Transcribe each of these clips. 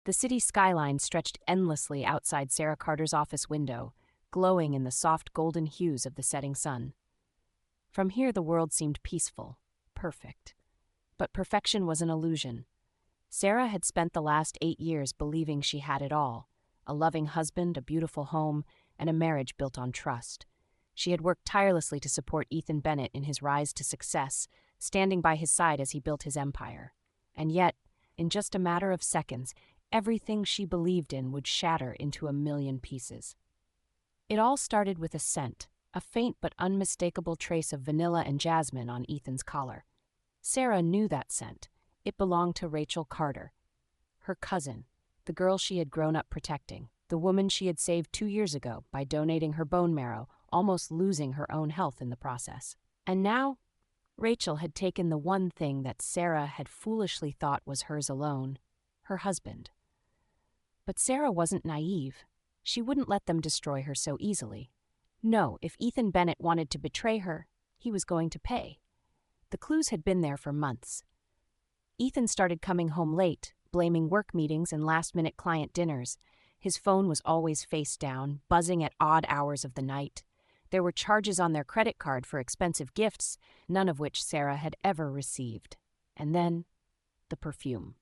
The city skyline stretched endlessly outside Sarah Carter's office window, glowing in the soft golden hues of the setting sun. From here the world seemed peaceful, perfect. But perfection was an illusion. Sarah had spent the last 8 years believing she had it all: a loving husband, a beautiful home, and a marriage built on trust. She had worked tirelessly to support Ethan Bennett in his rise to success, standing by his side as he built his empire. And yet, in just a matter of seconds, everything she believed in would shatter into a million pieces. It all started with a scent, a faint but unmistakable trace of vanilla and jasmine on Ethan's collar. Sarah knew that scent. It belonged to Rachel Carter, her cousin, the girl she had grown up protecting, the woman she had saved 2 years ago by donating her bone marrow, almost losing her own health in the process. And now, Rachel had taken the one thing that Sarah had foolishly thought was hers alone: her husband. But Sarah wasn't naive. She wouldn't let them destroy her so easily. No, if Ethan Bennett wanted to betray her, he was going to pay. The clues had been there for months. Ethan started coming home late, blaming work meetings and last-minute client dinners. His phone was always face down, buzzing at odd hours of the night. There were charges on their credit card for expensive gifts, none of which Sarah had ever received. And then, the perfume.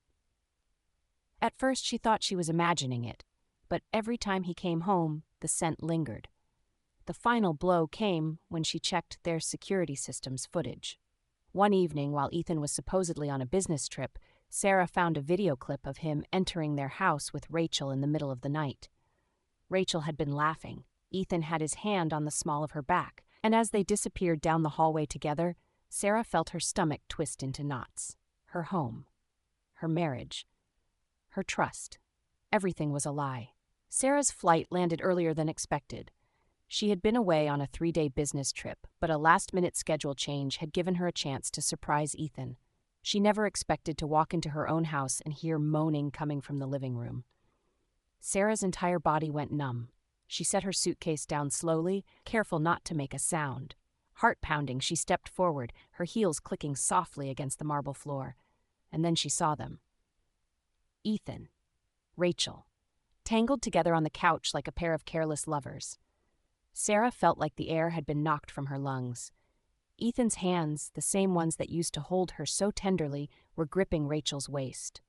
At first she thought she was imagining it, but every time he came home, the scent lingered. The final blow came when she checked their security system's footage. One evening, while Ethan was supposedly on a business trip, Sarah found a video clip of him entering their house with Rachel in the middle of the night. Rachel had been laughing. Ethan had his hand on the small of her back, and as they disappeared down the hallway together, Sarah felt her stomach twist into knots. Her home, her marriage, her trust. Everything was a lie. Sarah's flight landed earlier than expected. She had been away on a 3-day business trip, but a last-minute schedule change had given her a chance to surprise Ethan. She never expected to walk into her own house and hear moaning coming from the living room. Sarah's entire body went numb. She set her suitcase down slowly, careful not to make a sound. Heart-pounding, she stepped forward, her heels clicking softly against the marble floor. And then she saw them. Ethan, Rachel, tangled together on the couch like a pair of careless lovers. Sarah felt like the air had been knocked from her lungs. Ethan's hands, the same ones that used to hold her so tenderly, were gripping Rachel's waist.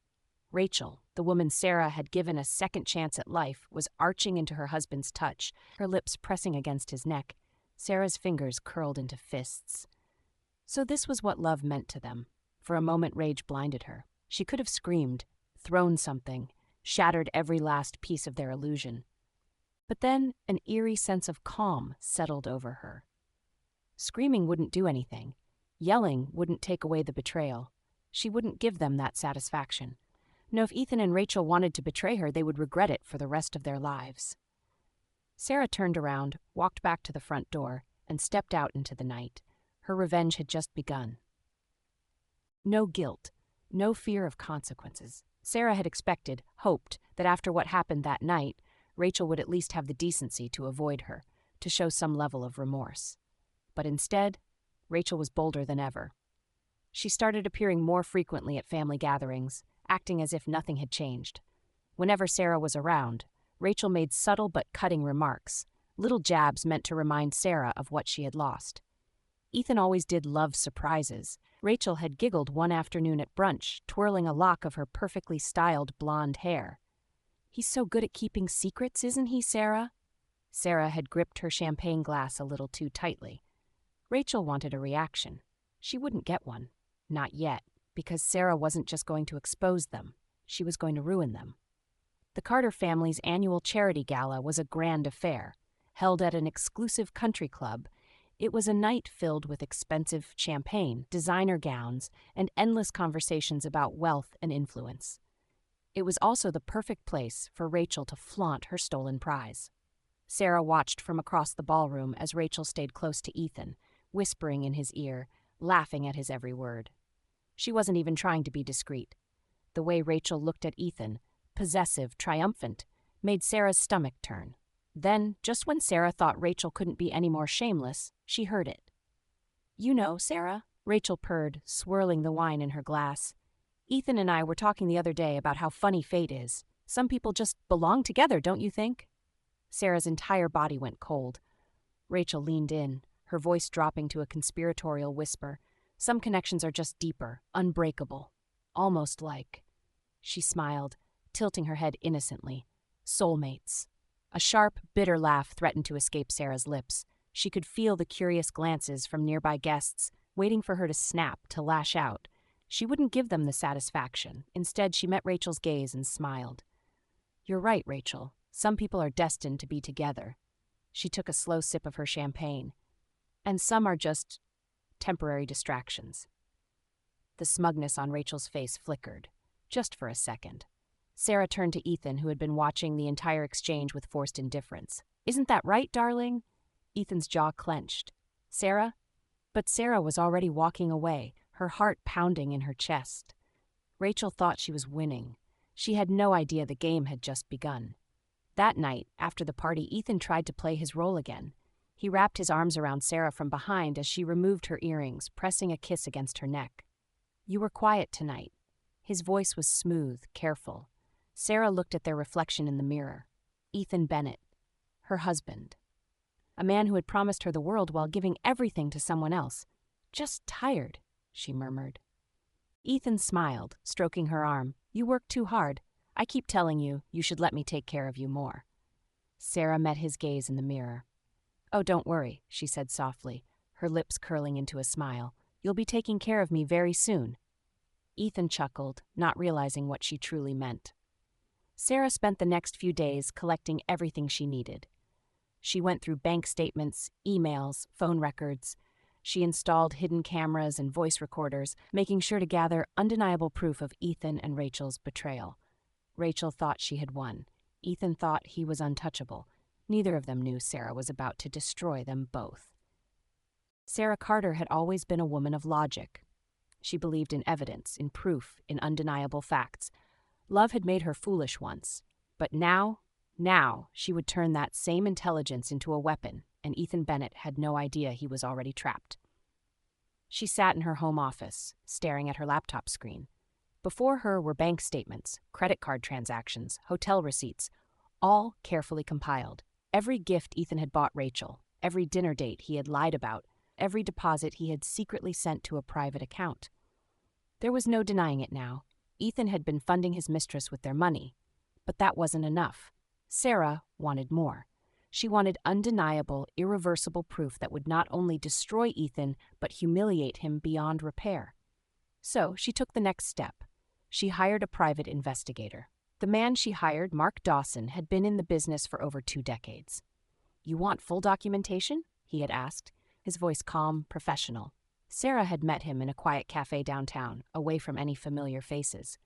Rachel, the woman Sarah had given a second chance at life, was arching into her husband's touch, her lips pressing against his neck. Sarah's fingers curled into fists. So this was what love meant to them. For a moment rage blinded her. She could have screamed, thrown something, shattered every last piece of their illusion. But then an eerie sense of calm settled over her. Screaming wouldn't do anything. Yelling wouldn't take away the betrayal. She wouldn't give them that satisfaction. No, if Ethan and Rachel wanted to betray her, they would regret it for the rest of their lives. Sarah turned around, walked back to the front door, and stepped out into the night. Her revenge had just begun. No guilt, no fear of consequences. Sarah had expected, hoped, that after what happened that night, Rachel would at least have the decency to avoid her, to show some level of remorse. But instead, Rachel was bolder than ever. She started appearing more frequently at family gatherings, acting as if nothing had changed. Whenever Sarah was around, Rachel made subtle but cutting remarks, little jabs meant to remind Sarah of what she had lost. Ethan always did love surprises. Rachel had giggled one afternoon at brunch, twirling a lock of her perfectly styled blonde hair. "He's so good at keeping secrets, isn't he, Sarah?" Sarah had gripped her champagne glass a little too tightly. Rachel wanted a reaction. She wouldn't get one. Not yet, because Sarah wasn't just going to expose them. She was going to ruin them. The Carter family's annual charity gala was a grand affair. Held at an exclusive country club, it was a night filled with expensive champagne, designer gowns, and endless conversations about wealth and influence. It was also the perfect place for Rachel to flaunt her stolen prize. Sarah watched from across the ballroom as Rachel stayed close to Ethan, whispering in his ear, laughing at his every word. She wasn't even trying to be discreet. The way Rachel looked at Ethan, possessive, triumphant, made Sarah's stomach turn. Then, just when Sarah thought Rachel couldn't be any more shameless, she heard it. "You know, Sarah," Rachel purred, swirling the wine in her glass. "Ethan and I were talking the other day about how funny fate is. Some people just belong together, don't you think? Sarah's entire body went cold. Rachel leaned in, her voice dropping to a conspiratorial whisper. Some connections are just deeper, unbreakable. Almost like... She smiled, tilting her head innocently. Soulmates. A sharp, bitter laugh threatened to escape Sarah's lips. She could feel the curious glances from nearby guests, waiting for her to snap, to lash out. She wouldn't give them the satisfaction. Instead, she met Rachel's gaze and smiled. You're right, Rachel. Some people are destined to be together. She took a slow sip of her champagne. And some are just temporary distractions. The smugness on Rachel's face flickered, just for a second. Sarah turned to Ethan, who had been watching the entire exchange with forced indifference. Isn't that right, darling? Ethan's jaw clenched. Sarah? But Sarah was already walking away, her heart pounding in her chest. Rachel thought she was winning. She had no idea the game had just begun. That night, after the party, Ethan tried to play his role again. He wrapped his arms around Sarah from behind as she removed her earrings, pressing a kiss against her neck. You were quiet tonight. His voice was smooth, careful. Sarah looked at their reflection in the mirror. Ethan Bennett, her husband. A man who had promised her the world while giving everything to someone else. Just tired, she murmured. Ethan smiled, stroking her arm. You work too hard. I keep telling you, you should let me take care of you more. Sarah met his gaze in the mirror. Oh, don't worry, she said softly, her lips curling into a smile. You'll be taking care of me very soon. Ethan chuckled, not realizing what she truly meant. Sarah spent the next few days collecting everything she needed. She went through bank statements, emails, phone records. She installed hidden cameras and voice recorders, making sure to gather undeniable proof of Ethan and Rachel's betrayal. Rachel thought she had won. Ethan thought he was untouchable. Neither of them knew Sarah was about to destroy them both. Sarah Carter had always been a woman of logic. She believed in evidence, in proof, in undeniable facts. Love had made her foolish once, but now she would turn that same intelligence into a weapon, and Ethan Bennett had no idea he was already trapped. She sat in her home office, staring at her laptop screen. Before her were bank statements, credit card transactions, hotel receipts, all carefully compiled. Every gift Ethan had bought Rachel, every dinner date he had lied about, every deposit he had secretly sent to a private account. There was no denying it now. Ethan had been funding his mistress with their money. But that wasn't enough. Sarah wanted more. She wanted undeniable, irreversible proof that would not only destroy Ethan, but humiliate him beyond repair. So she took the next step. She hired a private investigator. The man she hired, Mark Dawson, had been in the business for over 2 decades. You want full documentation? He had asked, his voice calm, professional. Sarah had met him in a quiet cafe downtown, away from any familiar faces.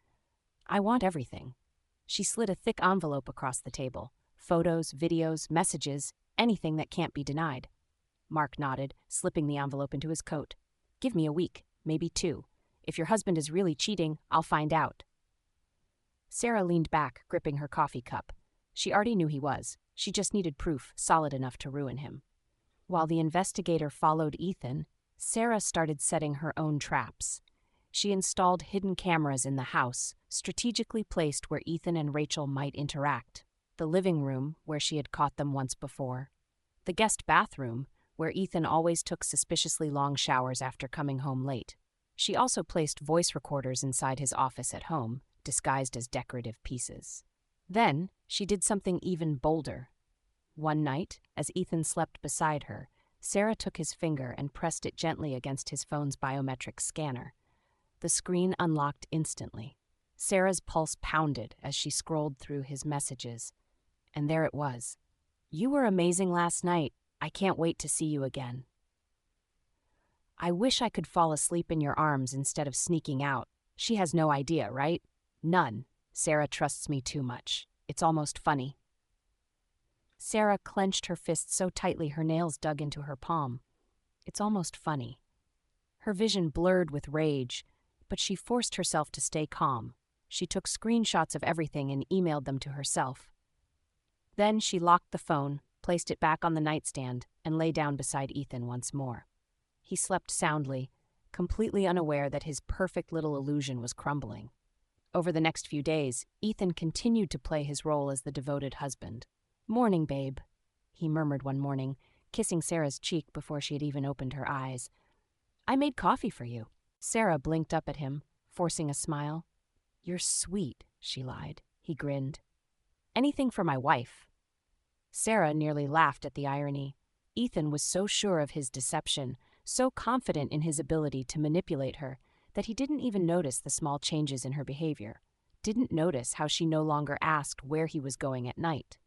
I want everything. She slid a thick envelope across the table. Photos, videos, messages, anything that can't be denied. Mark nodded, slipping the envelope into his coat. Give me a week, maybe 2. If your husband is really cheating, I'll find out. Sarah leaned back, gripping her coffee cup. She already knew he was. She just needed proof solid enough to ruin him. While the investigator followed Ethan, Sarah started setting her own traps. She installed hidden cameras in the house, strategically placed where Ethan and Rachel might interact. The living room, where she had caught them once before. The guest bathroom, where Ethan always took suspiciously long showers after coming home late. She also placed voice recorders inside his office at home, disguised as decorative pieces. Then, she did something even bolder. One night, as Ethan slept beside her, Sarah took his finger and pressed it gently against his phone's biometric scanner. The screen unlocked instantly. Sarah's pulse pounded as she scrolled through his messages. And there it was. You were amazing last night. I can't wait to see you again. I wish I could fall asleep in your arms instead of sneaking out. She has no idea, right? None. Sarah trusts me too much. It's almost funny. Sarah clenched her fist so tightly her nails dug into her palm. It's almost funny. Her vision blurred with rage, but she forced herself to stay calm. She took screenshots of everything and emailed them to herself. Then she locked the phone, placed it back on the nightstand, and lay down beside Ethan once more. He slept soundly, completely unaware that his perfect little illusion was crumbling. Over the next few days, Ethan continued to play his role as the devoted husband. "Morning, babe," he murmured one morning, kissing Sarah's cheek before she had even opened her eyes. "I made coffee for you." Sarah blinked up at him, forcing a smile. "You're sweet," she lied. He grinned. "Anything for my wife." Sarah nearly laughed at the irony. Ethan was so sure of his deception, so confident in his ability to manipulate her, that he didn't even notice the small changes in her behavior, didn't notice how she no longer asked where he was going at night,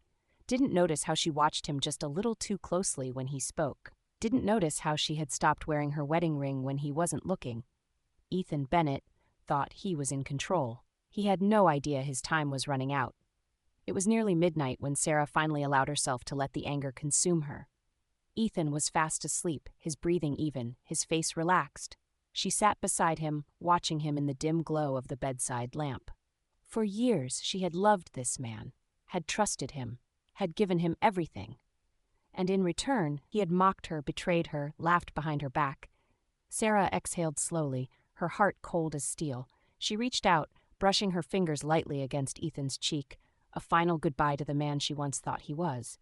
didn't notice how she watched him just a little too closely when he spoke, didn't notice how she had stopped wearing her wedding ring when he wasn't looking. Ethan Bennett thought he was in control. He had no idea his time was running out. It was nearly midnight when Sarah finally allowed herself to let the anger consume her. Ethan was fast asleep, his breathing even, his face relaxed. She sat beside him, watching him in the dim glow of the bedside lamp. For years she had loved this man, had trusted him, had given him everything. And in return, he had mocked her, betrayed her, laughed behind her back. Sarah exhaled slowly, her heart cold as steel. She reached out, brushing her fingers lightly against Ethan's cheek, a final goodbye to the man she once thought he was.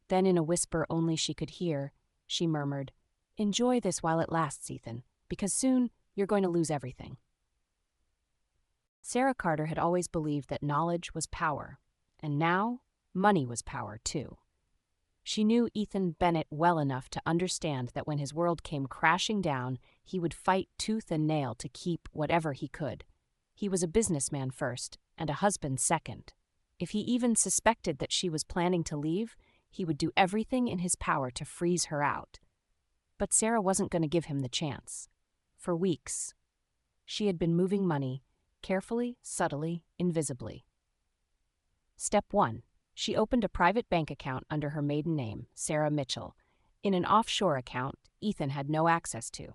Then, in a whisper only she could hear, she murmured, "Enjoy this while it lasts, Ethan, because soon you're going to lose everything." Sarah Carter had always believed that knowledge was power, and now money was power too. She knew Ethan Bennett well enough to understand that when his world came crashing down, he would fight tooth and nail to keep whatever he could. He was a businessman first, and a husband second. If he even suspected that she was planning to leave, he would do everything in his power to freeze her out. But Sarah wasn't going to give him the chance. For weeks, she had been moving money, carefully, subtly, invisibly. Step 1. She opened a private bank account under her maiden name, Sarah Mitchell, in an offshore account Ethan had no access to.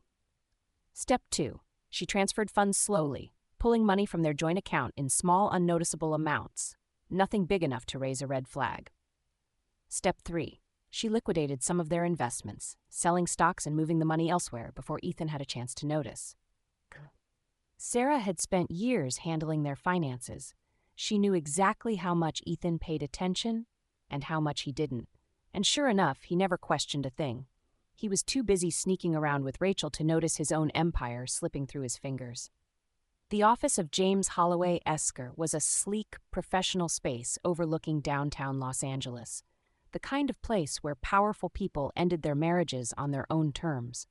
Step 2. She transferred funds slowly, pulling money from their joint account in small, unnoticeable amounts, nothing big enough to raise a red flag. Step 3. She liquidated some of their investments, selling stocks and moving the money elsewhere before Ethan had a chance to notice. Sarah had spent years handling their finances. She knew exactly how much Ethan paid attention and how much he didn't. And sure enough, he never questioned a thing. He was too busy sneaking around with Rachel to notice his own empire slipping through his fingers. The office of James Holloway Esker was a sleek, professional space overlooking downtown Los Angeles, the kind of place where powerful people ended their marriages on their own terms.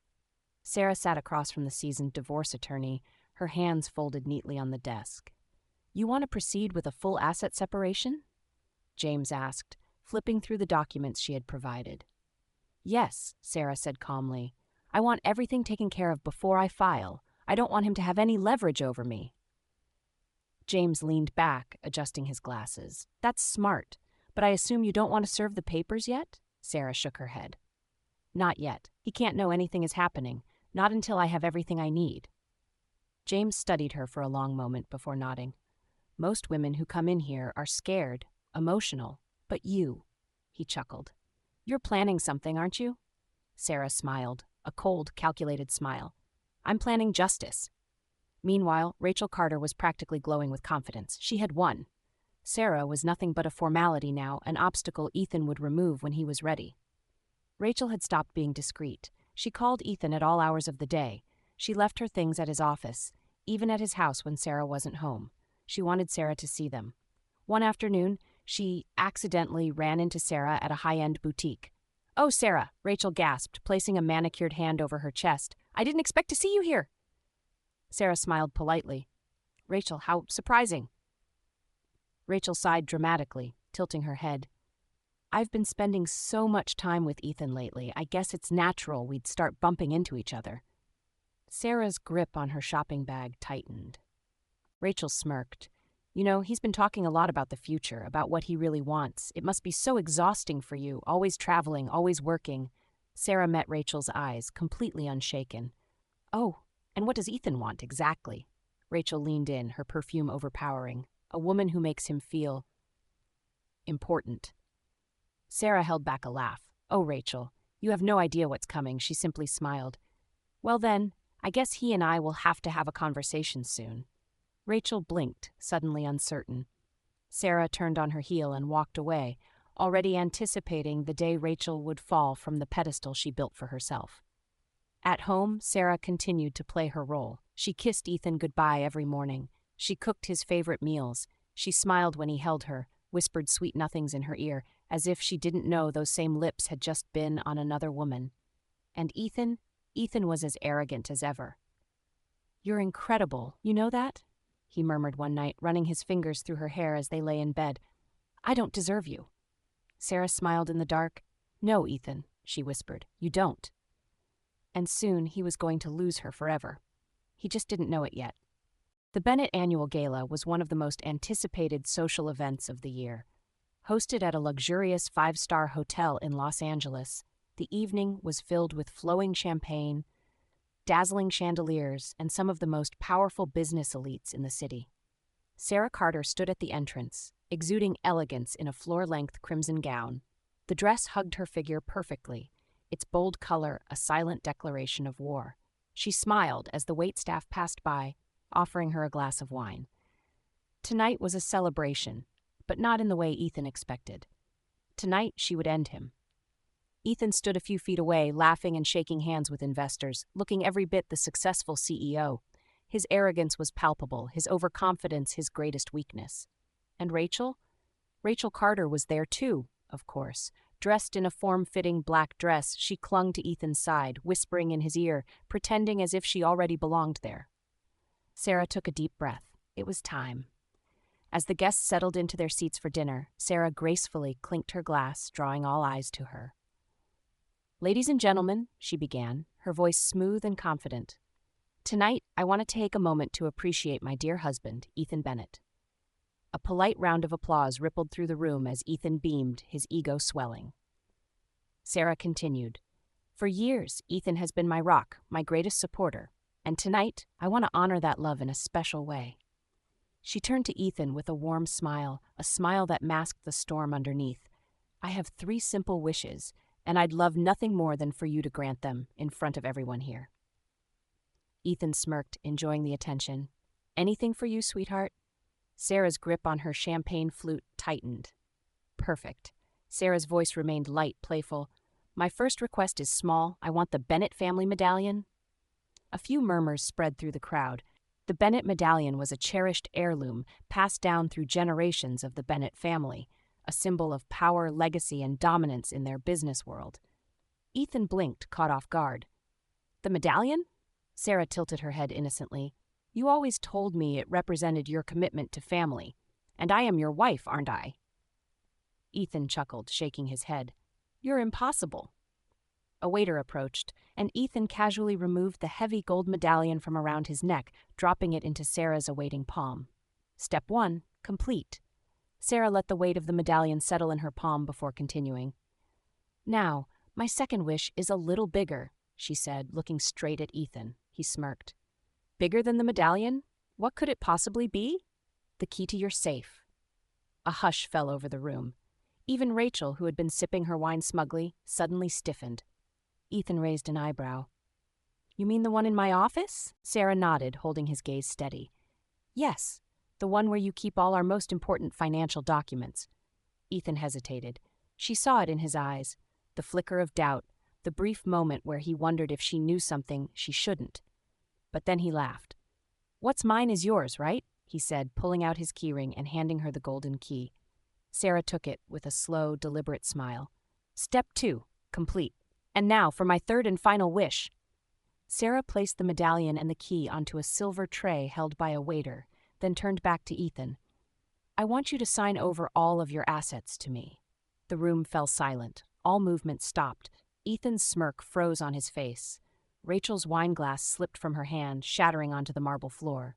Sarah sat across from the seasoned divorce attorney, her hands folded neatly on the desk. "You want to proceed with a full asset separation?" James asked, flipping through the documents she had provided. "Yes," Sarah said calmly. "I want everything taken care of before I file. I don't want him to have any leverage over me." James leaned back, adjusting his glasses. "That's smart, but I assume you don't want to serve the papers yet?" Sarah shook her head. "Not yet. He can't know anything is happening, not until I have everything I need." James studied her for a long moment before nodding. "Most women who come in here are scared, emotional, but you," he chuckled. "You're planning something, aren't you?" Sarah smiled, a cold, calculated smile. "I'm planning justice." Meanwhile, Rachel Carter was practically glowing with confidence. She had won. Sarah was nothing but a formality now, an obstacle Ethan would remove when he was ready. Rachel had stopped being discreet. She called Ethan at all hours of the day. She left her things at his office, even at his house when Sarah wasn't home. She wanted Sarah to see them. One afternoon, she accidentally ran into Sarah at a high-end boutique. "Oh, Sarah," Rachel gasped, placing a manicured hand over her chest. "I didn't expect to see you here." Sarah smiled politely. "Rachel, how surprising." Rachel sighed dramatically, tilting her head. "I've been spending so much time with Ethan lately, I guess it's natural we'd start bumping into each other." Sarah's grip on her shopping bag tightened. Rachel smirked. "You know, he's been talking a lot about the future, about what he really wants. It must be so exhausting for you, always traveling, always working." Sarah met Rachel's eyes, completely unshaken. "Oh, and what does Ethan want exactly?" Rachel leaned in, her perfume overpowering. "A woman who makes him feel important." Sarah held back a laugh. "Oh, Rachel, you have no idea what's coming." She simply smiled. "Well then, I guess he and I will have to have a conversation soon." Rachel blinked, suddenly uncertain. Sarah turned on her heel and walked away, already anticipating the day Rachel would fall from the pedestal she built for herself. At home, Sarah continued to play her role. She kissed Ethan goodbye every morning. She cooked his favorite meals. She smiled when he held her, whispered sweet nothings in her ear, as if she didn't know those same lips had just been on another woman. And Ethan was as arrogant as ever. "You're incredible, you know that?" he murmured one night, running his fingers through her hair as they lay in bed. "I don't deserve you." Sarah smiled in the dark. "No, Ethan," she whispered, "you don't." And soon he was going to lose her forever. He just didn't know it yet. The Bennett Annual Gala was one of the most anticipated social events of the year. Hosted at a luxurious 5-star hotel in Los Angeles, the evening was filled with flowing champagne, dazzling chandeliers, and some of the most powerful business elites in the city. Sarah Carter stood at the entrance, exuding elegance in a floor-length crimson gown. The dress hugged her figure perfectly, its bold color a silent declaration of war. She smiled as the waitstaff passed by, offering her a glass of wine. Tonight was a celebration, but not in the way Ethan expected. Tonight she would end him. Ethan stood a few feet away, laughing and shaking hands with investors, looking every bit the successful CEO. His arrogance was palpable, his overconfidence his greatest weakness. And Rachel? Rachel Carter was there too, of course. Dressed in a form-fitting black dress, she clung to Ethan's side, whispering in his ear, pretending as if she already belonged there. Sarah took a deep breath. It was time. As the guests settled into their seats for dinner, Sarah gracefully clinked her glass, drawing all eyes to her. "Ladies and gentlemen," she began, her voice smooth and confident. "Tonight, I want to take a moment to appreciate my dear husband, Ethan Bennett." A polite round of applause rippled through the room as Ethan beamed, his ego swelling. Sarah continued, "For years, Ethan has been my rock, my greatest supporter, and tonight, I want to honor that love in a special way." She turned to Ethan with a warm smile, a smile that masked the storm underneath. "I have 3 simple wishes, and I'd love nothing more than for you to grant them in front of everyone here." Ethan smirked, enjoying the attention. "Anything for you, sweetheart?" Sarah's grip on her champagne flute tightened. "Perfect." Sarah's voice remained light, playful. "My first request is small. I want the Bennett family medallion." A few murmurs spread through the crowd. The Bennett medallion was a cherished heirloom passed down through generations of the Bennett family, a symbol of power, legacy, and dominance in their business world. Ethan blinked, caught off guard. "The medallion?" Sarah tilted her head innocently. "You always told me it represented your commitment to family, and I am your wife, aren't I?" Ethan chuckled, shaking his head. "You're impossible." A waiter approached, and Ethan casually removed the heavy gold medallion from around his neck, dropping it into Sarah's awaiting palm. Step 1, complete. Sarah let the weight of the medallion settle in her palm before continuing. "Now, my second wish is a little bigger," she said, looking straight at Ethan. He smirked. "Bigger than the medallion? What could it possibly be?" "The key to your safe." A hush fell over the room. Even Rachel, who had been sipping her wine smugly, suddenly stiffened. Ethan raised an eyebrow. "You mean the one in my office?" Sarah nodded, holding his gaze steady. "Yes, the one where you keep all our most important financial documents." Ethan hesitated. She saw it in his eyes, the flicker of doubt, the brief moment where he wondered if she knew something she shouldn't. But then he laughed. "What's mine is yours, right?" he said, pulling out his keyring and handing her the golden key. Sarah took it with a slow, deliberate smile. "Step 2, complete. And now for my third and final wish." Sarah placed the medallion and the key onto a silver tray held by a waiter, then turned back to Ethan. "I want you to sign over all of your assets to me." The room fell silent. All movement stopped. Ethan's smirk froze on his face. Rachel's wineglass slipped from her hand, shattering onto the marble floor.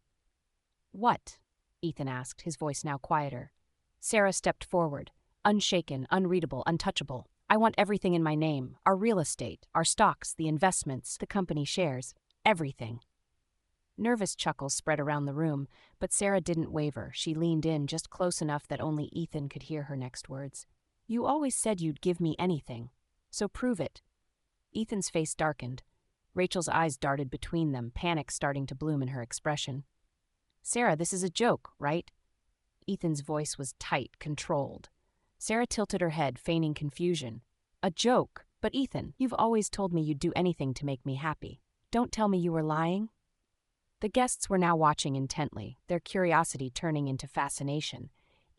"What?" Ethan asked, his voice now quieter. Sarah stepped forward, unshaken, unreadable, untouchable. "I want everything in my name, our real estate, our stocks, the investments, the company shares, everything." Nervous chuckles spread around the room, but Sarah didn't waver. She leaned in just close enough that only Ethan could hear her next words. "You always said you'd give me anything, so prove it." Ethan's face darkened. Rachel's eyes darted between them, panic starting to bloom in her expression. Sarah, this is a joke, right? Ethan's voice was tight, controlled. Sarah tilted her head, feigning confusion. A joke? But Ethan, you've always told me you'd do anything to make me happy. Don't tell me you were lying? The guests were now watching intently, their curiosity turning into fascination.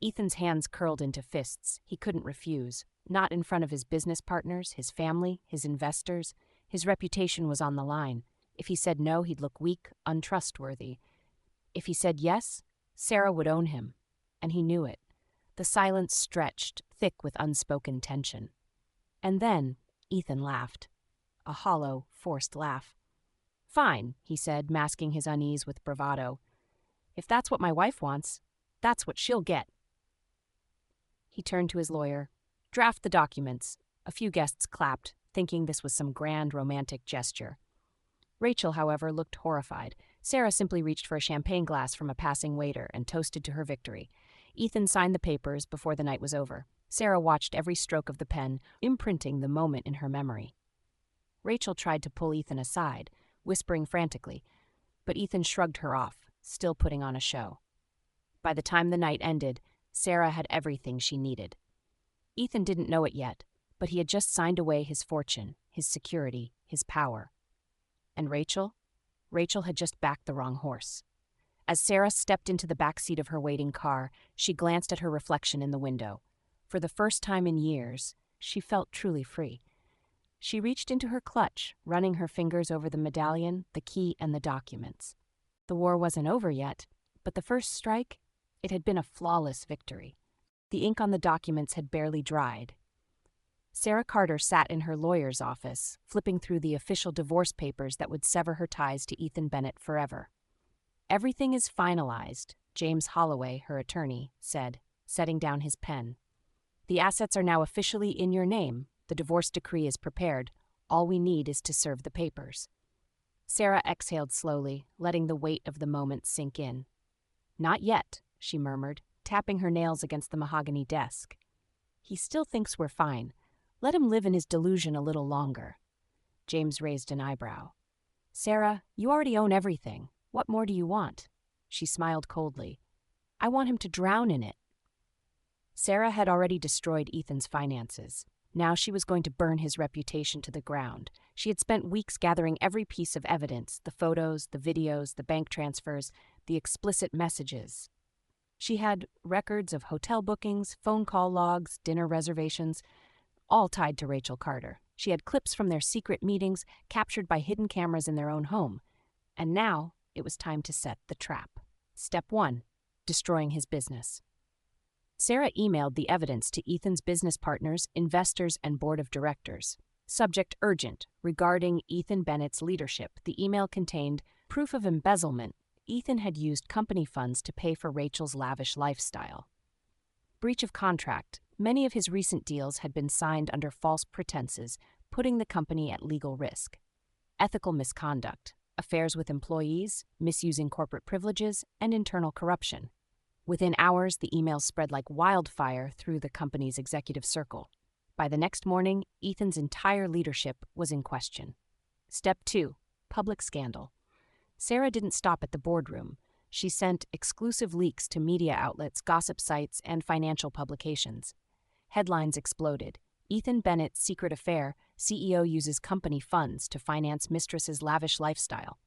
Ethan's hands curled into fists. He couldn't refuse. Not in front of his business partners, his family, his investors. His reputation was on the line. If he said no, he'd look weak, untrustworthy. If he said yes, Sarah would own him. And he knew it. The silence stretched, thick with unspoken tension. And then Ethan laughed. A hollow, forced laugh. Fine, he said, masking his unease with bravado. If that's what my wife wants, that's what she'll get. He turned to his lawyer. Draft the documents. A few guests clapped, thinking this was some grand romantic gesture. Rachel, however, looked horrified. Sarah simply reached for a champagne glass from a passing waiter and toasted to her victory. Ethan signed the papers before the night was over. Sarah watched every stroke of the pen, imprinting the moment in her memory. Rachel tried to pull Ethan aside, whispering frantically, but Ethan shrugged her off, still putting on a show. By the time the night ended, Sarah had everything she needed. Ethan didn't know it yet, but he had just signed away his fortune, his security, his power. And Rachel? Rachel had just backed the wrong horse. As Sarah stepped into the back seat of her waiting car, she glanced at her reflection in the window. For the first time in years, she felt truly free. She reached into her clutch, running her fingers over the medallion, the key, and the documents. The war wasn't over yet, but the first strike, it had been a flawless victory. The ink on the documents had barely dried. Sarah Carter sat in her lawyer's office, flipping through the official divorce papers that would sever her ties to Ethan Bennett forever. Everything is finalized, James Holloway, her attorney, said, setting down his pen. The assets are now officially in your name. The divorce decree is prepared. All we need is to serve the papers. Sarah exhaled slowly, letting the weight of the moment sink in. Not yet, she murmured, tapping her nails against the mahogany desk. He still thinks we're fine. Let him live in his delusion a little longer. James raised an eyebrow. Sarah, you already own everything. What more do you want? She smiled coldly. I want him to drown in it. Sarah had already destroyed Ethan's finances. Now she was going to burn his reputation to the ground. She had spent weeks gathering every piece of evidence, the photos, the videos, the bank transfers, the explicit messages. She had records of hotel bookings, phone call logs, dinner reservations, all tied to Rachel Carter. She had clips from their secret meetings captured by hidden cameras in their own home. And now it was time to set the trap. Step 1, destroying his business. Sarah emailed the evidence to Ethan's business partners, investors, and board of directors. Subject urgent, regarding Ethan Bennett's leadership. The email contained proof of embezzlement. Ethan had used company funds to pay for Rachel's lavish lifestyle. Breach of contract. Many of his recent deals had been signed under false pretenses, putting the company at legal risk. Ethical misconduct. Affairs with employees, misusing corporate privileges, and internal corruption. Within hours, the emails spread like wildfire through the company's executive circle. By the next morning, Ethan's entire leadership was in question. Step 2, public scandal. Sarah didn't stop at the boardroom. She sent exclusive leaks to media outlets, gossip sites, and financial publications. Headlines exploded. Ethan Bennett's secret affair, CEO uses company funds to finance mistress's lavish lifestyle.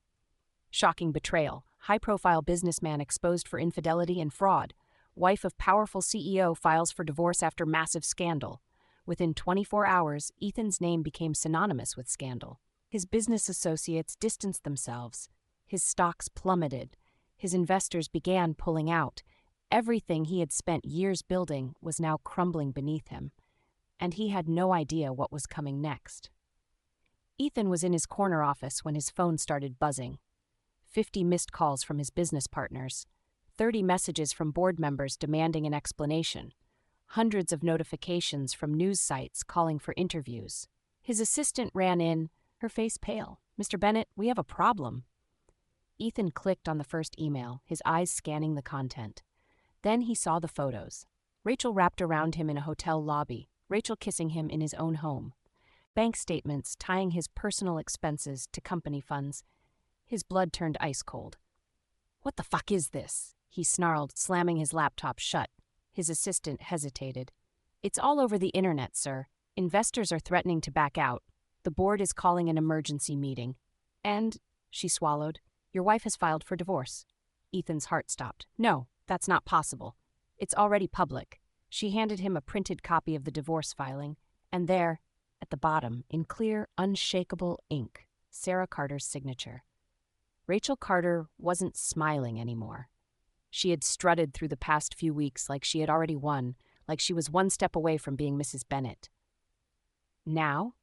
Shocking betrayal. High-profile businessman exposed for infidelity and fraud. Wife of powerful CEO files for divorce after massive scandal. Within 24 hours, Ethan's name became synonymous with scandal. His business associates distanced themselves. His stocks plummeted. His investors began pulling out. Everything he had spent years building was now crumbling beneath him. And he had no idea what was coming next. Ethan was in his corner office when his phone started buzzing. 50 missed calls from his business partners, 30 messages from board members demanding an explanation, hundreds of notifications from news sites calling for interviews. His assistant ran in, her face pale. Mr. Bennett, we have a problem. Ethan clicked on the first email, his eyes scanning the content. Then he saw the photos. Rachel wrapped around him in a hotel lobby, Rachel kissing him in his own home. Bank statements tying his personal expenses to company funds. His blood turned ice cold. "What the fuck is this?" he snarled, slamming his laptop shut. His assistant hesitated. "It's all over the internet, sir. Investors are threatening to back out. The board is calling an emergency meeting. And," she swallowed, "your wife has filed for divorce." Ethan's heart stopped. "No, that's not possible. It's already public." She handed him a printed copy of the divorce filing, and there, at the bottom, in clear, unshakable ink, Sarah Carter's signature. Rachel Carter wasn't smiling anymore. She had strutted through the past few weeks like she had already won, like she was one step away from being Mrs. Bennett. Now,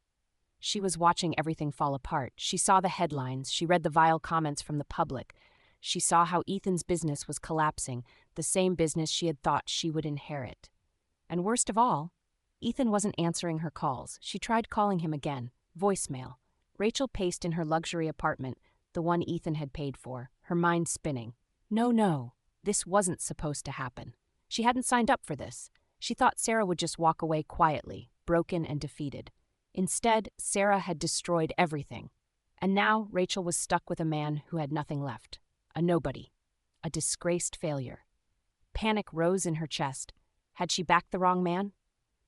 she was watching everything fall apart. She saw the headlines. She read the vile comments from the public. She saw how Ethan's business was collapsing, the same business she had thought she would inherit. And worst of all, Ethan wasn't answering her calls. She tried calling him again. Voicemail. Rachel paced in her luxury apartment, the one Ethan had paid for, her mind spinning. No, this wasn't supposed to happen. She hadn't signed up for this. She thought Sarah would just walk away quietly, broken and defeated. Instead, Sarah had destroyed everything. And now Rachel was stuck with a man who had nothing left. A nobody. A disgraced failure. Panic rose in her chest. Had she backed the wrong man?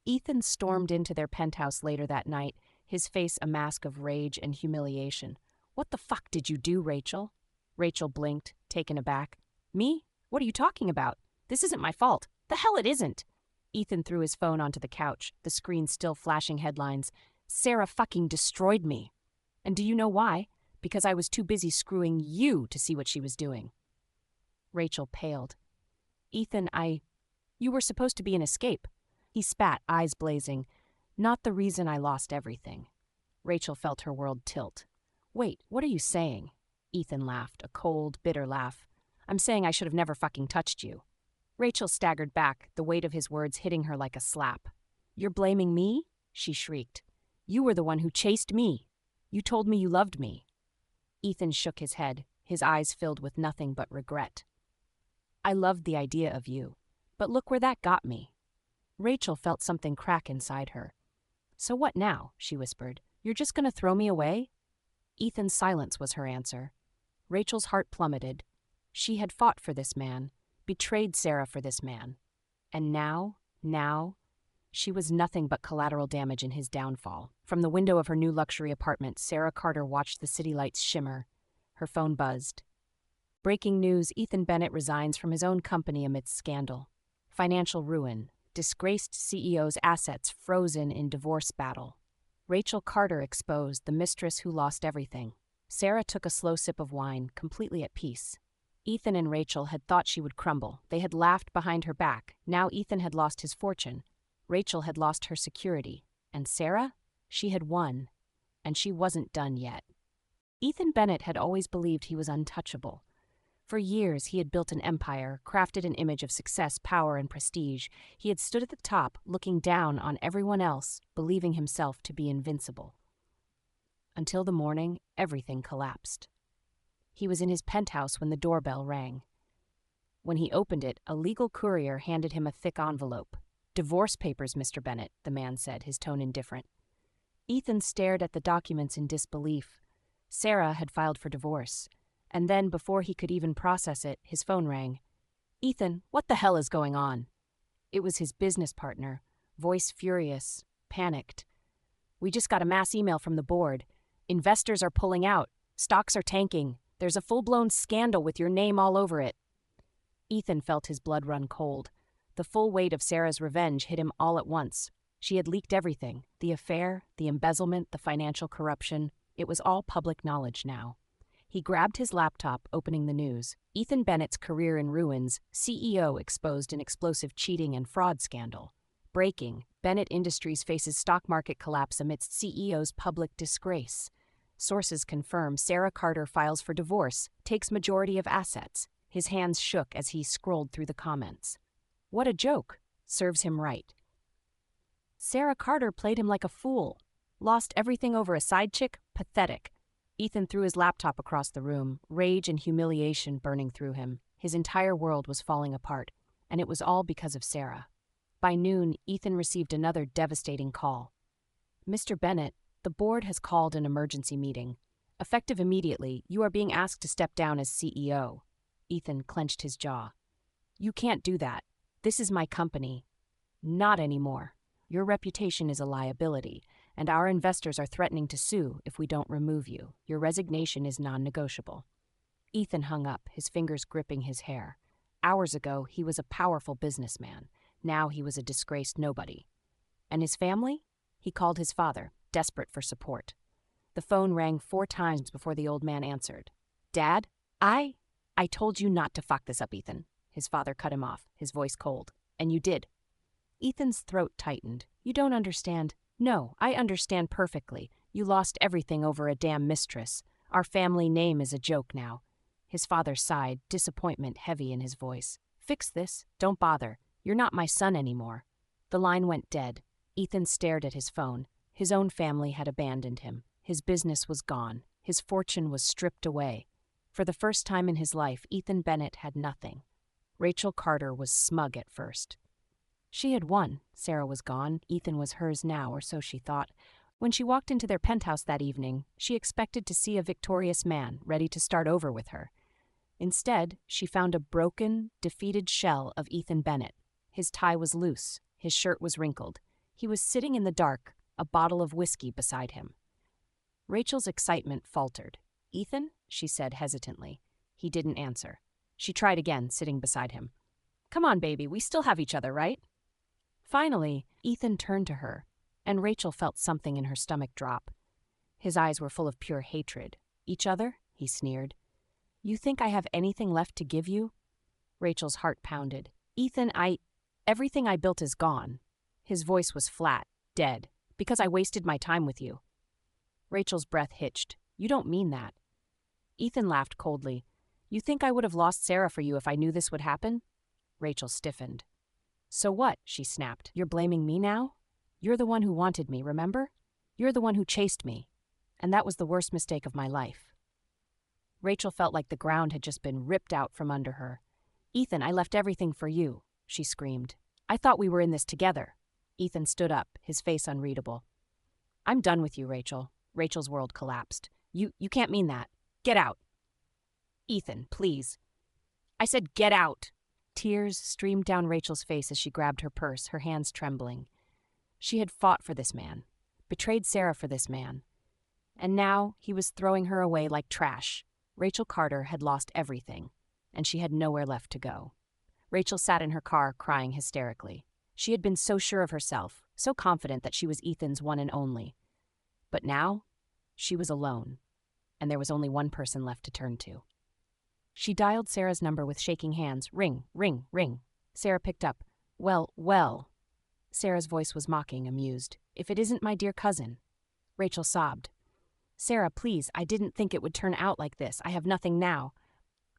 Ethan stormed into their penthouse later that night, his face a mask of rage and humiliation. "What the fuck did you do, Rachel?" Rachel blinked, taken aback. "Me? What are you talking about? This isn't my fault. The hell it isn't." Ethan threw his phone onto the couch, the screen still flashing headlines. "Sarah fucking destroyed me. And do you know why? Because I was too busy screwing you to see what she was doing." Rachel paled. "Ethan, You were supposed to be an escape." He spat, eyes blazing. "Not the reason I lost everything." Rachel felt her world tilt. "Wait, what are you saying?" Ethan laughed, a cold, bitter laugh. "I'm saying I should have never fucking touched you." Rachel staggered back, the weight of his words hitting her like a slap. "You're blaming me?" she shrieked. "You were the one who chased me. You told me you loved me." Ethan shook his head, his eyes filled with nothing but regret. "I loved the idea of you, but look where that got me." Rachel felt something crack inside her. "So what now?" she whispered. "You're just going to throw me away?" Ethan's silence was her answer. Rachel's heart plummeted. She had fought for this man, betrayed Sarah for this man. And now, she was nothing but collateral damage in his downfall. From the window of her new luxury apartment, Sarah Carter watched the city lights shimmer. Her phone buzzed. Breaking news: Ethan Bennett resigns from his own company amidst scandal. Financial ruin. Disgraced CEO's assets frozen in divorce battle. Rachel Carter exposed, the mistress who lost everything. Sarah took a slow sip of wine, completely at peace. Ethan and Rachel had thought she would crumble. They had laughed behind her back. Now Ethan had lost his fortune. Rachel had lost her security. And Sarah? She had won. And she wasn't done yet. Ethan Bennett had always believed he was untouchable. For years, he had built an empire, crafted an image of success, power, and prestige. He had stood at the top, looking down on everyone else, believing himself to be invincible. Until the morning, everything collapsed. He was in his penthouse when the doorbell rang. When he opened it, a legal courier handed him a thick envelope. "Divorce papers, Mr. Bennett," the man said, his tone indifferent. Ethan stared at the documents in disbelief. Sarah had filed for divorce. And then, before he could even process it, his phone rang. "Ethan, what the hell is going on?" It was his business partner, voice furious, panicked. "We just got a mass email from the board. Investors are pulling out. Stocks are tanking. There's a full-blown scandal with your name all over it." Ethan felt his blood run cold. The full weight of Sarah's revenge hit him all at once. She had leaked everything: the affair, the embezzlement, the financial corruption. It was all public knowledge now. He grabbed his laptop, opening the news. Ethan Bennett's career in ruins, CEO exposed in explosive cheating and fraud scandal. Breaking: Bennett Industries faces stock market collapse amidst CEO's public disgrace. Sources confirm Sarah Carter files for divorce, takes majority of assets. His hands shook as he scrolled through the comments. What a joke. Serves him right. Sarah Carter played him like a fool. Lost everything over a side chick? Pathetic. Ethan threw his laptop across the room, rage and humiliation burning through him. His entire world was falling apart, and it was all because of Sarah. By noon, Ethan received another devastating call. "Mr. Bennett, the board has called an emergency meeting. Effective immediately, you are being asked to step down as CEO." Ethan clenched his jaw. You can't do that. This is my company. Not anymore. Your reputation is a liability, and our investors are threatening to sue if we don't remove you. Your resignation is non-negotiable. Ethan hung up, his fingers gripping his hair. Hours ago, he was a powerful businessman. Now he was a disgraced nobody. And his family? He called his father, desperate for support. The phone rang 4 times before the old man answered. Dad? I told you not to fuck this up, Ethan. His father cut him off, his voice cold. And you did. Ethan's throat tightened. You don't understand. No, I understand perfectly. You lost everything over a damn mistress. Our family name is a joke now. His father sighed, disappointment heavy in his voice. Fix this. Don't bother. You're not my son anymore. The line went dead. Ethan stared at his phone. His own family had abandoned him. His business was gone. His fortune was stripped away. For the first time in his life, Ethan Bennett had nothing. Rachel Carter was smug at first. She had won. Sarah was gone. Ethan was hers now, or so she thought. When she walked into their penthouse that evening, she expected to see a victorious man ready to start over with her. Instead, she found a broken, defeated shell of Ethan Bennett. His tie was loose. His shirt was wrinkled. He was sitting in the dark, a bottle of whiskey beside him. Rachel's excitement faltered. Ethan? She said hesitantly. He didn't answer. She tried again, sitting beside him. Come on, baby, we still have each other, right? Finally, Ethan turned to her, and Rachel felt something in her stomach drop. His eyes were full of pure hatred. Each other? He sneered. You think I have anything left to give you? Rachel's heart pounded. Ethan, everything I built is gone. His voice was flat, dead, because I wasted my time with you. Rachel's breath hitched. You don't mean that. Ethan laughed coldly. You think I would have lost Sarah for you if I knew this would happen? Rachel stiffened. So what? She snapped. You're blaming me now? You're the one who wanted me, remember? You're the one who chased me. And that was the worst mistake of my life. Rachel felt like the ground had just been ripped out from under her. Ethan, I left everything for you, she screamed. I thought we were in this together. Ethan stood up, his face unreadable. I'm done with you, Rachel. Rachel's world collapsed. You can't mean that. Get out. Ethan, please. I said get out. Tears streamed down Rachel's face as she grabbed her purse, her hands trembling. She had fought for this man, betrayed Sarah for this man. And now he was throwing her away like trash. Rachel Carter had lost everything, and she had nowhere left to go. Rachel sat in her car, crying hysterically. She had been so sure of herself, so confident that she was Ethan's one and only. But now, she was alone, and there was only one person left to turn to. She dialed Sarah's number with shaking hands. Ring, ring, ring. Sarah picked up. Well. Sarah's voice was mocking, amused. If it isn't my dear cousin. Rachel sobbed. Sarah, please, I didn't think it would turn out like this. I have nothing now.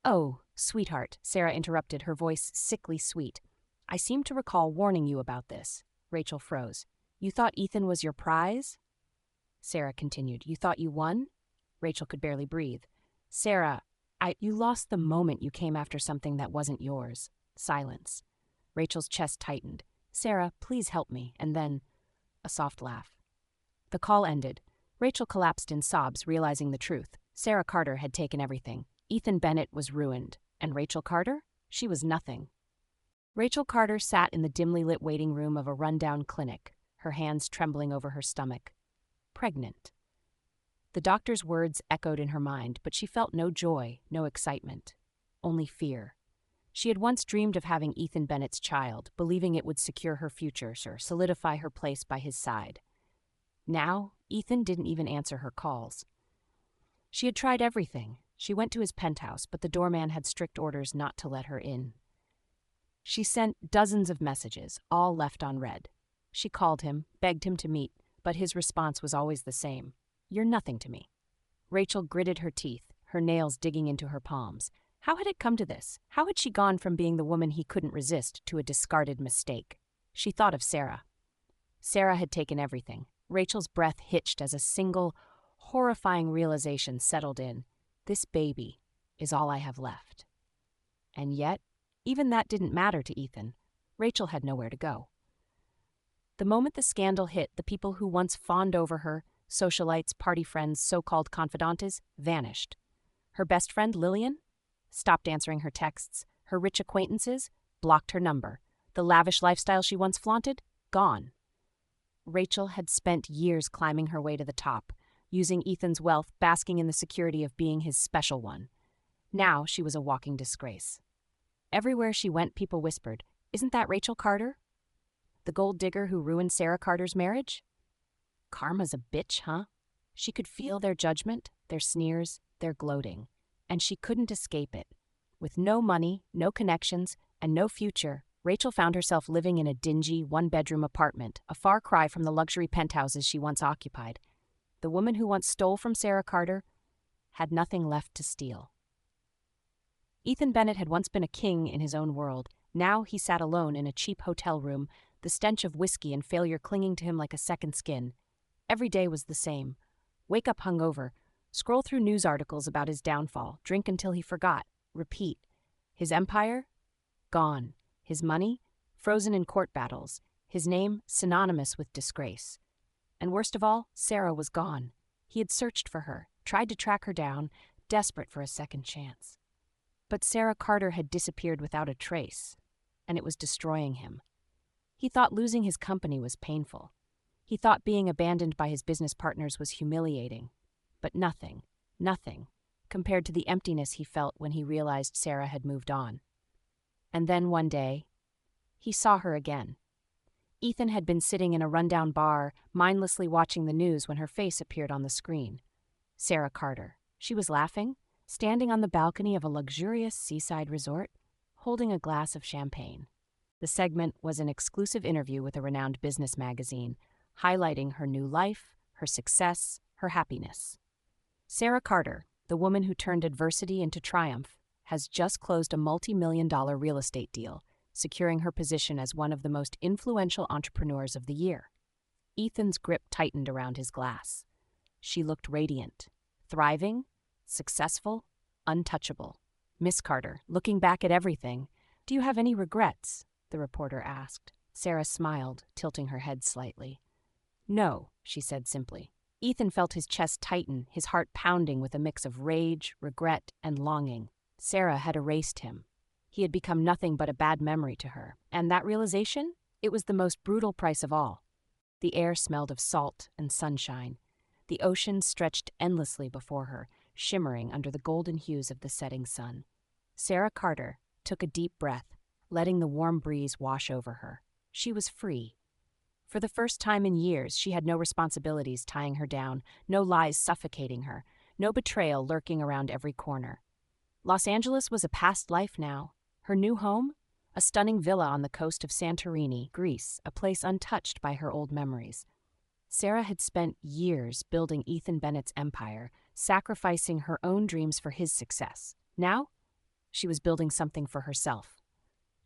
Oh, sweetheart, Sarah interrupted, her voice sickly sweet. I seem to recall warning you about this. Rachel froze. You thought Ethan was your prize? Sarah continued. You thought you won? Rachel could barely breathe. Sarah, you lost the moment you came after something that wasn't yours. Silence. Rachel's chest tightened. Sarah, please help me. And then, a soft laugh. The call ended. Rachel collapsed in sobs, realizing the truth. Sarah Carter had taken everything. Ethan Bennett was ruined. And Rachel Carter? She was nothing. Rachel Carter sat in the dimly lit waiting room of a rundown clinic, her hands trembling over her stomach. Pregnant. The doctor's words echoed in her mind, but she felt no joy, no excitement, only fear. She had once dreamed of having Ethan Bennett's child, believing it would secure her future or solidify her place by his side. Now, Ethan didn't even answer her calls. She had tried everything. She went to his penthouse, but the doorman had strict orders not to let her in. She sent dozens of messages, all left unread. She called him, begged him to meet, but his response was always the same. You're nothing to me. Rachel gritted her teeth, her nails digging into her palms. How had it come to this? How had she gone from being the woman he couldn't resist to a discarded mistake? She thought of Sarah. Sarah had taken everything. Rachel's breath hitched as a single, horrifying realization settled in. This baby is all I have left. And yet, even that didn't matter to Ethan. Rachel had nowhere to go. The moment the scandal hit, the people who once fawned over her, socialites, party friends, so-called confidantes, vanished. Her best friend, Lillian? stopped answering her texts. Her rich acquaintances blocked her number. The lavish lifestyle she once flaunted, gone. Rachel had spent years climbing her way to the top, using Ethan's wealth, basking in the security of being his special one. Now she was a walking disgrace. Everywhere she went, people whispered, "Isn't that Rachel Carter? The gold digger who ruined Sarah Carter's marriage? Karma's a bitch, huh?" She could feel their judgment, their sneers, their gloating, and she couldn't escape it. With no money, no connections, and no future, Rachel found herself living in a dingy, one-bedroom apartment, a far cry from the luxury penthouses she once occupied. The woman who once stole from Sarah Carter had nothing left to steal. Ethan Bennett had once been a king in his own world. Now he sat alone in a cheap hotel room, the stench of whiskey and failure clinging to him like a second skin. Every day was the same. Wake up hungover, scroll through news articles about his downfall, drink until he forgot, repeat. His empire? Gone. His money? Frozen in court battles. His name synonymous with disgrace. And worst of all, Sarah was gone. He had searched for her, tried to track her down, desperate for a second chance. But Sarah Carter had disappeared without a trace, and it was destroying him. He thought losing his company was painful. He thought being abandoned by his business partners was humiliating. But nothing, compared to the emptiness he felt when he realized Sarah had moved on. And then one day, he saw her again. Ethan had been sitting in a rundown bar, mindlessly watching the news when her face appeared on the screen. Sarah Carter. She was laughing, standing on the balcony of a luxurious seaside resort, holding a glass of champagne. The segment was an exclusive interview with a renowned business magazine, highlighting her new life, her success, her happiness. Sarah Carter, the woman who turned adversity into triumph, has just closed a multi-million-dollar real estate deal, securing her position as one of the most influential entrepreneurs of the year. Ethan's grip tightened around his glass. She looked radiant, thriving, successful, untouchable. "Miss Carter, looking back at everything, do you have any regrets?" the reporter asked. Sarah smiled, tilting her head slightly. "No," she said simply. Ethan felt his chest tighten, his heart pounding with a mix of rage, regret, and longing. Sarah had erased him. He had become nothing but a bad memory to her. And that realization? It was the most brutal price of all. The air smelled of salt and sunshine. The ocean stretched endlessly before her, shimmering under the golden hues of the setting sun. Sarah Carter took a deep breath, letting the warm breeze wash over her. She was free. For the first time in years, she had no responsibilities tying her down, no lies suffocating her, no betrayal lurking around every corner. Los Angeles was a past life now. Her new home? A stunning villa on the coast of Santorini, Greece, a place untouched by her old memories. Sarah had spent years building Ethan Bennett's empire, sacrificing her own dreams for his success. Now, she was building something for herself.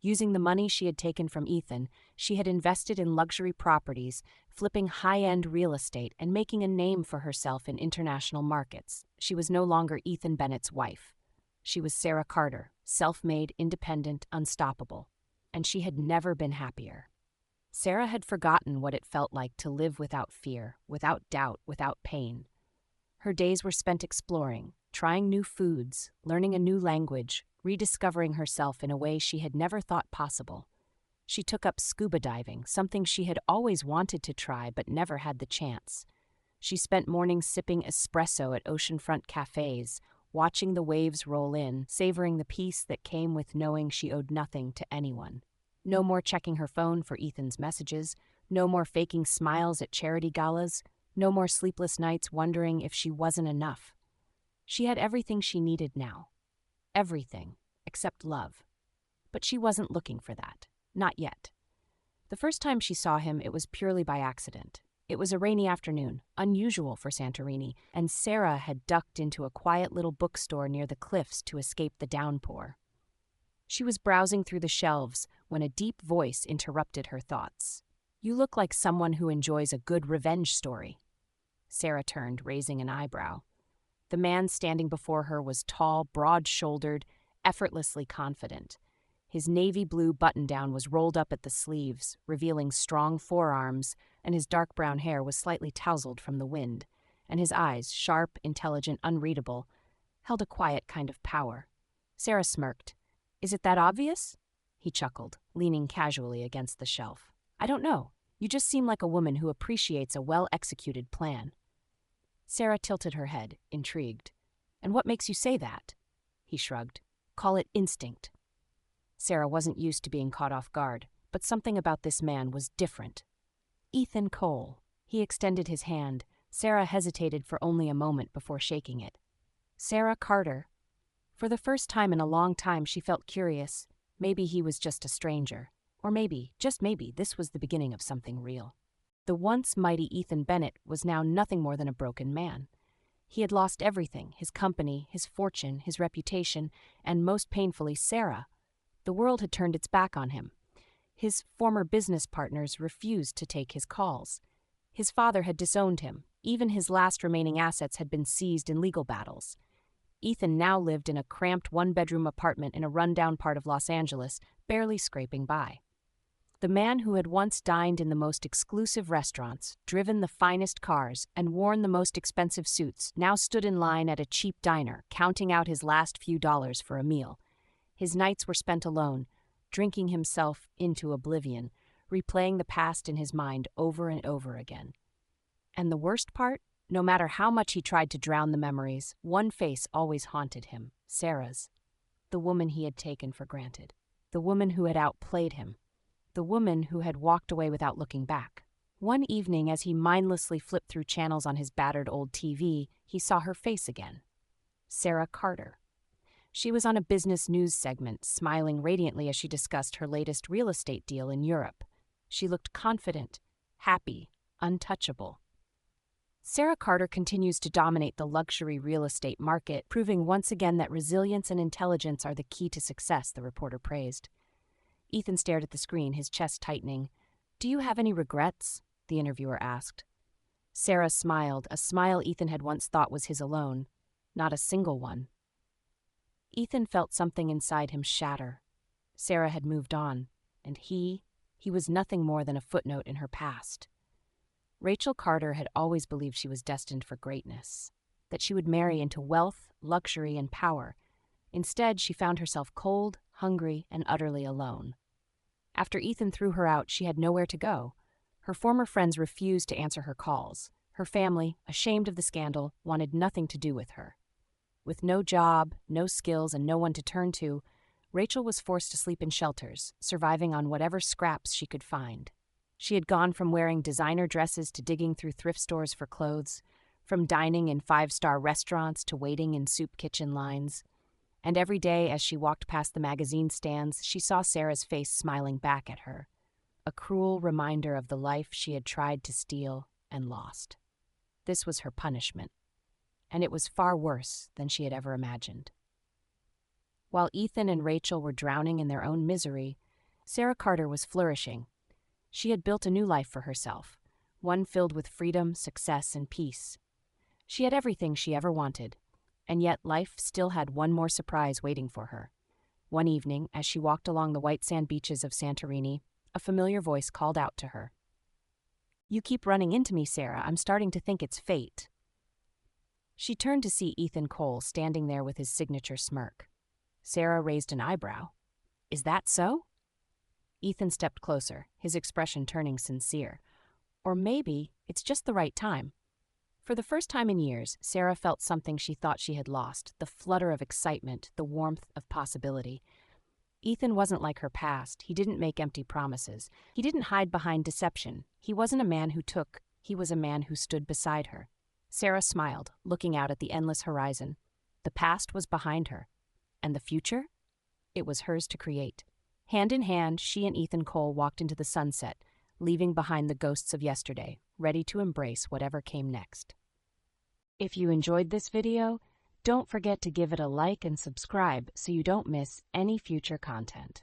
Using the money she had taken from Ethan, she had invested in luxury properties, flipping high-end real estate and making a name for herself in international markets. She was no longer Ethan Bennett's wife. She was Sarah Carter, self-made, independent, unstoppable. And she had never been happier. Sarah had forgotten what it felt like to live without fear, without doubt, without pain. Her days were spent exploring, trying new foods, learning a new language, rediscovering herself in a way she had never thought possible. She took up scuba diving, something she had always wanted to try but never had the chance. She spent mornings sipping espresso at oceanfront cafes, watching the waves roll in, savoring the peace that came with knowing she owed nothing to anyone. No more checking her phone for Ethan's messages, no more faking smiles at charity galas, no more sleepless nights wondering if she wasn't enough. She had everything she needed now. Everything, except love. But she wasn't looking for that. Not yet. The first time she saw him, it was purely by accident. It was a rainy afternoon, unusual for Santorini, and Sarah had ducked into a quiet little bookstore near the cliffs to escape the downpour. She was browsing through the shelves when a deep voice interrupted her thoughts. "You look like someone who enjoys a good revenge story." Sarah turned, raising an eyebrow. The man standing before her was tall, broad-shouldered, effortlessly confident. His navy blue button-down was rolled up at the sleeves, revealing strong forearms, and his dark brown hair was slightly tousled from the wind, and his eyes, sharp, intelligent, unreadable, held a quiet kind of power. Sarah smirked. Is it that obvious? He chuckled, leaning casually against the shelf. I don't know. You just seem like a woman who appreciates a well-executed plan. Sarah tilted her head, intrigued. And what makes you say that? He shrugged. Call it instinct. Sarah wasn't used to being caught off guard, but something about this man was different. Ethan Cole. He extended his hand. Sarah hesitated for only a moment before shaking it. Sarah Carter. For the first time in a long time, she felt curious. Maybe he was just a stranger. Or maybe, just maybe, this was the beginning of something real. The once mighty Ethan Bennett was now nothing more than a broken man. He had lost everything, his company, his fortune, his reputation, and most painfully, Sarah. The world had turned its back on him. His former business partners refused to take his calls. His father had disowned him. Even his last remaining assets had been seized in legal battles. Ethan now lived in a cramped one-bedroom apartment in a rundown part of Los Angeles, barely scraping by. The man who had once dined in the most exclusive restaurants, driven the finest cars, and worn the most expensive suits now stood in line at a cheap diner, counting out his last few dollars for a meal. His nights were spent alone, drinking himself into oblivion, replaying the past in his mind over and over again. And the worst part? No matter how much he tried to drown the memories, one face always haunted him, Sarah's. The woman he had taken for granted. The woman who had outplayed him. The woman who had walked away without looking back. One evening, as he mindlessly flipped through channels on his battered old TV, he saw her face again. Sarah Carter. She was on a business news segment, smiling radiantly as she discussed her latest real estate deal in Europe. She looked confident, happy, untouchable. Sarah Carter continues to dominate the luxury real estate market, proving once again that resilience and intelligence are the key to success, the reporter praised. Ethan stared at the screen, his chest tightening. Do you have any regrets? The interviewer asked. Sarah smiled, a smile Ethan had once thought was his alone. Not a single one. Ethan felt something inside him shatter. Sarah had moved on, and he was nothing more than a footnote in her past. Rachel Carter had always believed she was destined for greatness, that she would marry into wealth, luxury, and power. Instead, she found herself cold, hungry, and utterly alone. After Ethan threw her out, she had nowhere to go. Her former friends refused to answer her calls. Her family, ashamed of the scandal, wanted nothing to do with her. With no job, no skills, and no one to turn to, Rachel was forced to sleep in shelters, surviving on whatever scraps she could find. She had gone from wearing designer dresses to digging through thrift stores for clothes, from dining in five-star restaurants to waiting in soup kitchen lines. And every day as she walked past the magazine stands, she saw Sarah's face smiling back at her, a cruel reminder of the life she had tried to steal and lost. This was her punishment, and it was far worse than she had ever imagined. While Ethan and Rachel were drowning in their own misery, Sarah Carter was flourishing. She had built a new life for herself, one filled with freedom, success, and peace. She had everything she ever wanted. And yet life still had one more surprise waiting for her. One evening, as she walked along the white sand beaches of Santorini, a familiar voice called out to her. You keep running into me, Sarah. I'm starting to think it's fate. She turned to see Ethan Cole standing there with his signature smirk. Sarah raised an eyebrow. Is that so? Ethan stepped closer, his expression turning sincere. Or maybe it's just the right time. For the first time in years, Sarah felt something she thought she had lost, the flutter of excitement, the warmth of possibility. Ethan wasn't like her past. He didn't make empty promises. He didn't hide behind deception. He wasn't a man who took. He was a man who stood beside her. Sarah smiled, looking out at the endless horizon. The past was behind her. And the future? It was hers to create. Hand in hand, she and Ethan Cole walked into the sunset, leaving behind the ghosts of yesterday, ready to embrace whatever came next. If you enjoyed this video, don't forget to give it a like and subscribe so you don't miss any future content.